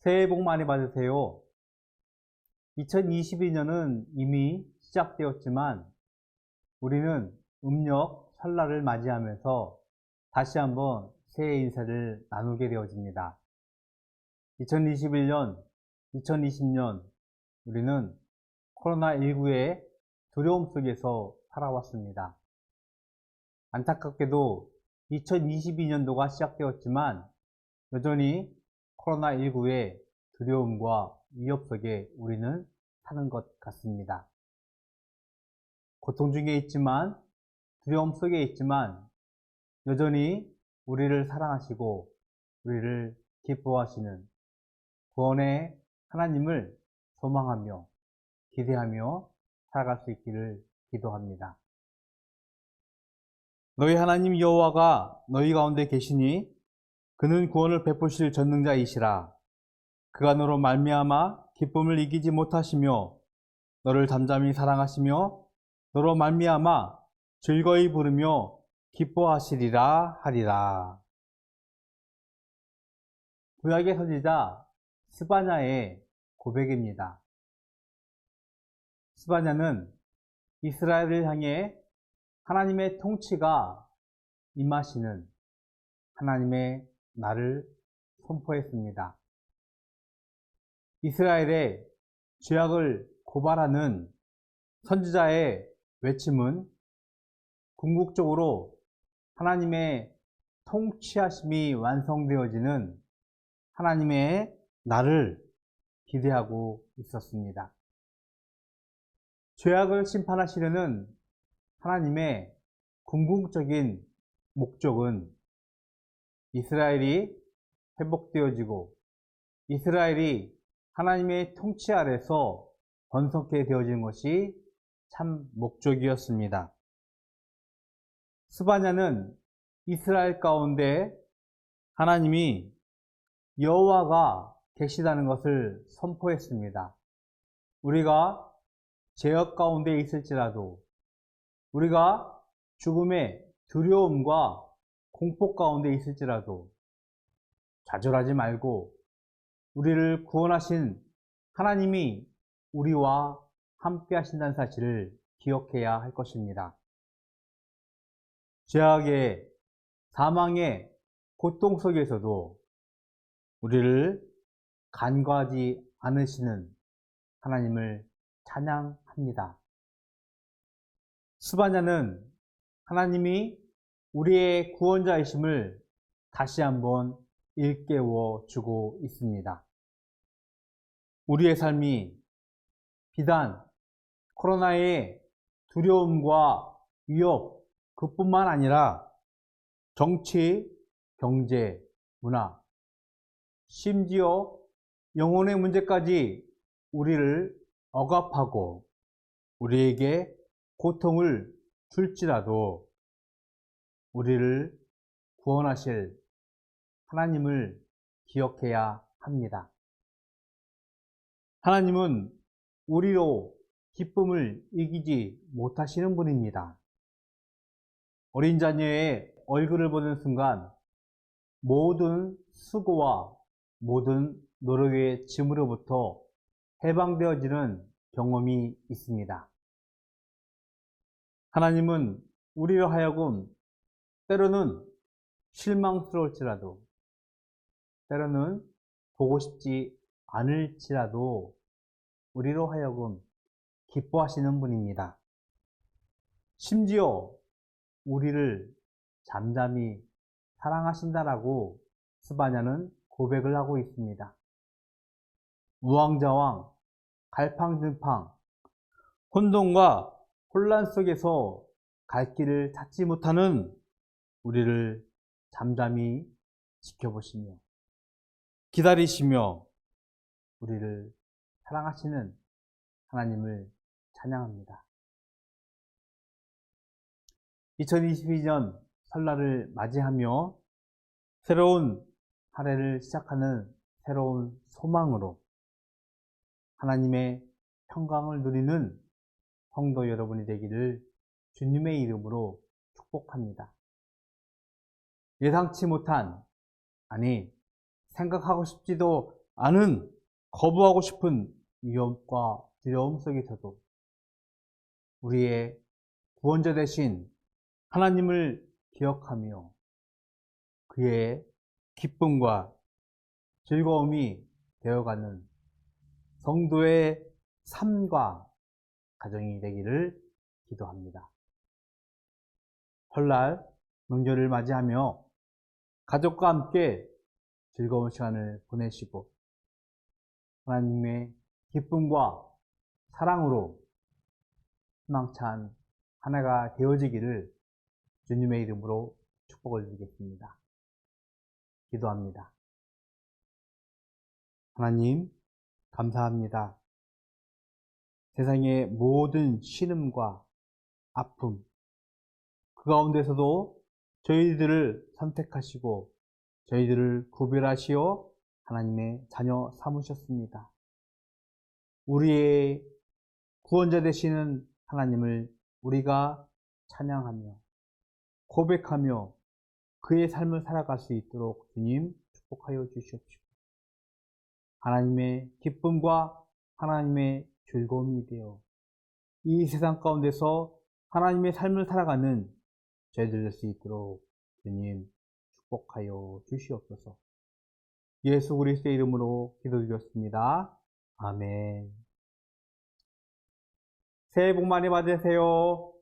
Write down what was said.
새해 복 많이 받으세요. 2022년은 이미 시작되었지만 우리는 음력 설날을 맞이하면서 다시 한번 새해 인사를 나누게 되어집니다. 2021년, 2020년 우리는 코로나19의 두려움 속에서 살아왔습니다. 안타깝게도 2022년도가 시작되었지만 여전히 코로나19의 두려움과 위협 속에 우리는 사는 것 같습니다. 고통 중에 있지만, 두려움 속에 있지만 여전히 우리를 사랑하시고 우리를 기뻐하시는 구원의 하나님을 소망하며 기대하며 살아갈 수 있기를 기도합니다. 너희 하나님 여호와가 너희 가운데 계시니 그는 구원을 베푸실 전능자이시라. 그가 너로 말미암아 기쁨을 이기지 못하시며 너를 잠잠히 사랑하시며 너로 말미암아 즐거이 부르며 기뻐하시리라 하리라. 구약의 선지자 스바냐의 고백입니다. 스바냐는 이스라엘을 향해 하나님의 통치가 임하시는 하나님의 날을 선포했습니다. 이스라엘의 죄악을 고발하는 선지자의 외침은 궁극적으로 하나님의 통치하심이 완성되어지는 하나님의 날을 기대하고 있었습니다. 죄악을 심판하시려는 하나님의 궁극적인 목적은 이스라엘이 회복되어지고 이스라엘이 하나님의 통치 아래서 번성케 되어지는 것이 참 목적이었습니다. 스바냐는 이스라엘 가운데 하나님이 여호와가 계시다는 것을 선포했습니다. 우리가 죄악 가운데 있을지라도 우리가 죽음의 두려움과 공포 가운데 있을지라도 좌절하지 말고 우리를 구원하신 하나님이 우리와 함께 하신다는 사실을 기억해야 할 것입니다. 죄악의 사망의 고통 속에서도 우리를 간과하지 않으시는 하나님을 찬양합니다. 스바냐는 하나님이 우리의 구원자이심을 다시 한번 일깨워 주고 있습니다. 우리의 삶이 비단 코로나의 두려움과 위협 그뿐만 아니라 정치, 경제, 문화, 심지어 영혼의 문제까지 우리를 억압하고 우리에게 고통을 줄지라도 우리를 구원하실 하나님을 기억해야 합니다. 하나님은 우리로 기쁨을 이기지 못하시는 분입니다. 어린 자녀의 얼굴을 보는 순간 모든 수고와 모든 노력의 짐으로부터 해방되어지는 경험이 있습니다. 하나님은 우리로 하여금 때로는 실망스러울지라도 때로는 보고 싶지 않을지라도 우리로 하여금 기뻐하시는 분입니다. 심지어 우리를 잠잠히 사랑하신다라고 스바냐는 고백을 하고 있습니다. 우왕좌왕, 갈팡질팡, 혼돈과 혼란 속에서 갈 길을 찾지 못하는 우리를 잠잠히 지켜보시며 기다리시며 우리를 사랑하시는 하나님을 찬양합니다. 2022년 설날을 맞이하며 새로운 한 해를 시작하는 새로운 소망으로 하나님의 평강을 누리는 성도 여러분이 되기를 주님의 이름으로 축복합니다. 예상치 못한, 아니 생각하고 싶지도 아는 거부하고 싶은 위험과 두려움 속에서도 우리의 구원자 되신 하나님을 기억하며 그의 기쁨과 즐거움이 되어가는 성도의 삶과 가정이 되기를 기도합니다. 설날 명절을 맞이하며 가족과 함께 즐거운 시간을 보내시고 하나님의 기쁨과 사랑으로 희망찬 한 해가 되어지기를 주님의 이름으로 축복을 드리겠습니다. 기도합니다. 하나님, 감사합니다. 세상의 모든 신음과 아픔, 그 가운데서도 저희들을 선택하시고 저희들을 구별하시어 하나님의 자녀 삼으셨습니다. 우리의 구원자 되시는 하나님을 우리가 찬양하며 고백하며 그의 삶을 살아갈 수 있도록 주님 축복하여 주시옵시고 하나님의 기쁨과 하나님의 즐거움이 되어 이 세상 가운데서 하나님의 삶을 살아가는 저희들 될 수 있도록 주님 축복하여 주시옵소서. 예수 그리스도의 이름으로 기도드렸습니다. 아멘. 새해 복 많이 받으세요.